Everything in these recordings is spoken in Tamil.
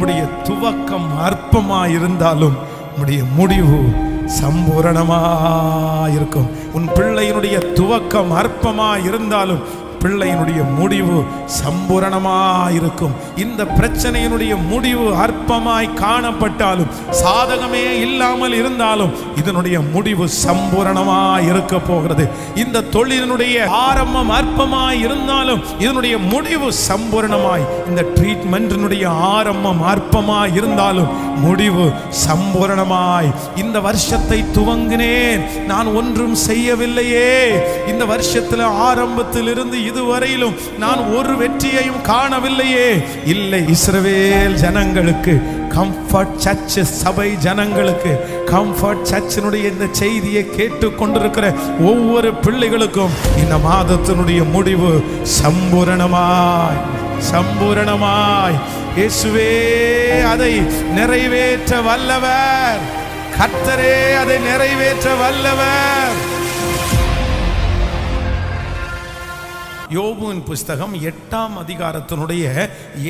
உம்முடைய துவக்கம் அற்பமாயிருந்தாலும் உம்முடைய முடிவு சம்பூரணமாயிருக்கும். உன் பிள்ளையினுடைய துவக்கம் அற்பமாயிருந்தாலும் பிள்ளையினுடைய முடிவு சம்பூரணமாயிருக்கும். இந்த பிரச்சனையினுடைய முடிவு அற்பமாய் காணப்பட்டாலும், சாதகமே இல்லாமல் இருந்தாலும், இதனுடைய முடிவு சம்பூரணமாய் இருக்க போகிறது. இந்த தொழிலினுடைய ஆரம்பம் அற்பமாய் இருந்தாலும் இதனுடைய முடிவு சம்பூரணமாய், இந்த ட்ரீட்மெண்டினுடைய ஆரம்பம் அற்பமாய் இருந்தாலும் முடிவு சம்பூரணமாய். இந்த வருஷத்தை துவங்கினேன், நான் ஒன்றும் செய்யவில்லையே, இந்த வருஷத்தில் ஆரம்பத்தில் இருந்து இதுவரையிலும் நான் ஒரு வெற்றியையும் காணவில்லையே. இல்லை, இஸ்ரவேல் ஜனங்களுக்கு, கம்ஃபர்ட் சர்ச் சபை ஜனங்களுக்கு, கம்ஃபர்ட் சர்ச்சினுடைய இந்த செய்தியை கேட்டு கொண்டிருக்கிற ஒவ்வொரு பிள்ளைகளுக்கும் இந்த மாதத்தினுடைய முடிவு சம்பூரணமாய் சம்பூரணமாய். இயேசுவே அதை நிறைவேற்ற வல்லவர், கர்த்தரே அதை நிறைவேற்ற வல்லவர். யோபுவின் புஸ்தகம் 8ஆம் அதிகாரத்தினுடைய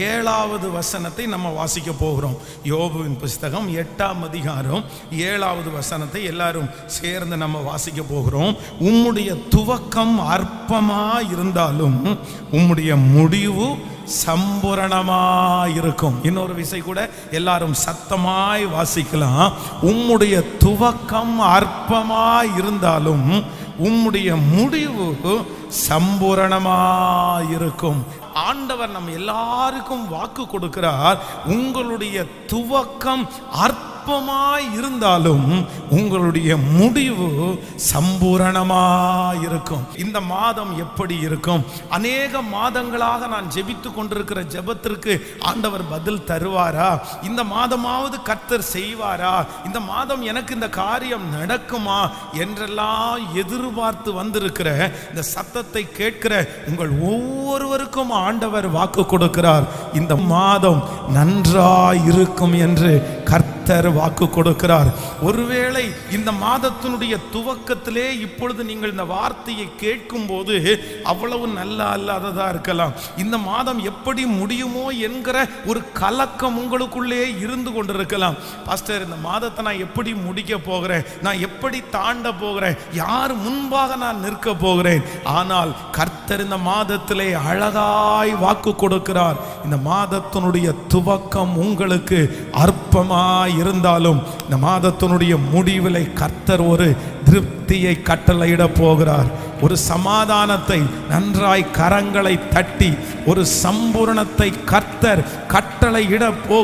7வது வசனத்தை நம்ம வாசிக்க போகிறோம். யோபுவின் புஸ்தகம் 8ஆம் அதிகாரம் 7வது வசனத்தை எல்லாரும் சேர்ந்து நம்ம வாசிக்க போகிறோம். உம்முடைய துவக்கம் அற்பமாய் இருந்தாலும் உம்முடைய முடிவு சம்பூரணமாயிருக்கும். இன்னொரு விசை கூட எல்லாரும் சத்தமாய் வாசிக்கலாம். உம்முடைய துவக்கம் அற்பமாய் இருந்தாலும் உம்முடைய முடிவு சம்பூரணமாயிருக்கும். ஆண்டவர் நம்ம எல்லாருக்கும் வாக்கு கொடுக்கிறார். உங்களுடைய துவக்கம் அற்பமாய் இருந்தாலும் உங்களுடைய முடிவு சம்பூரணமாயிருக்கும். இந்த மாதம் எப்படி இருக்கும்? அநேக மாதங்களாக நான் ஜெபித்து கொண்டிருக்கிற ஜெபத்திற்கு ஆண்டவர் பதில் தருவாரா? இந்த மாதமாவது கர்த்தர் செய்வாரா? இந்த மாதம் எனக்கு இந்த காரியம் நடக்குமா என்றெல்லாம் எதிர்பார்த்து வந்திருக்கிற இந்த சத்தத்தை கேட்கிற உங்கள் ஒவ்வொருவருக்கும் ஆண்டவர் வாக்கு கொடுக்கிறார். இந்த மாதம் நன்றாய் இருக்கும் என்று கர்த்தர் வாக்கு கொடுக்கிறார். ஒருவேளை இந்த மாதத்தினுடைய துவக்கத்திலே இப்பொழுது நீங்கள் இந்த வார்த்தையை கேட்கும் போது அவ்வளவு நல்லா அல்லாததா இருக்கலாம். இந்த மாதம் எப்படி முடியுமோ என்கிற ஒரு கலக்கம் உங்களுக்குள்ளே இருந்து கொண்டிருக்கலாம். பாஸ்டர், இந்த மாதத்தை நான் எப்படி முடிக்க போகிறேன்? நான் எப்படி தாண்ட போகிறேன்? யார் முன்பாக நான் நிற்க போகிறேன்? ஆனால் கர்த்தர் இந்த மாதத்திலே அழகாய் வாக்கு கொடுக்கிறார். இந்த மாதத்தினுடைய துவக்கம் உங்களுக்கு அற்பமாய் இருந்தாலும் இந்த மாதத்தினுடைய முடிவிலை கர்த்தர் ஒரு திருப்தியை கட்டளையிட போகிறார். ஒரு சமாதானத்தை நன்றாய் கரங்களை தட்டி ஒரு சம்பூரணத்தை கர்த்தர் கட்டளையிட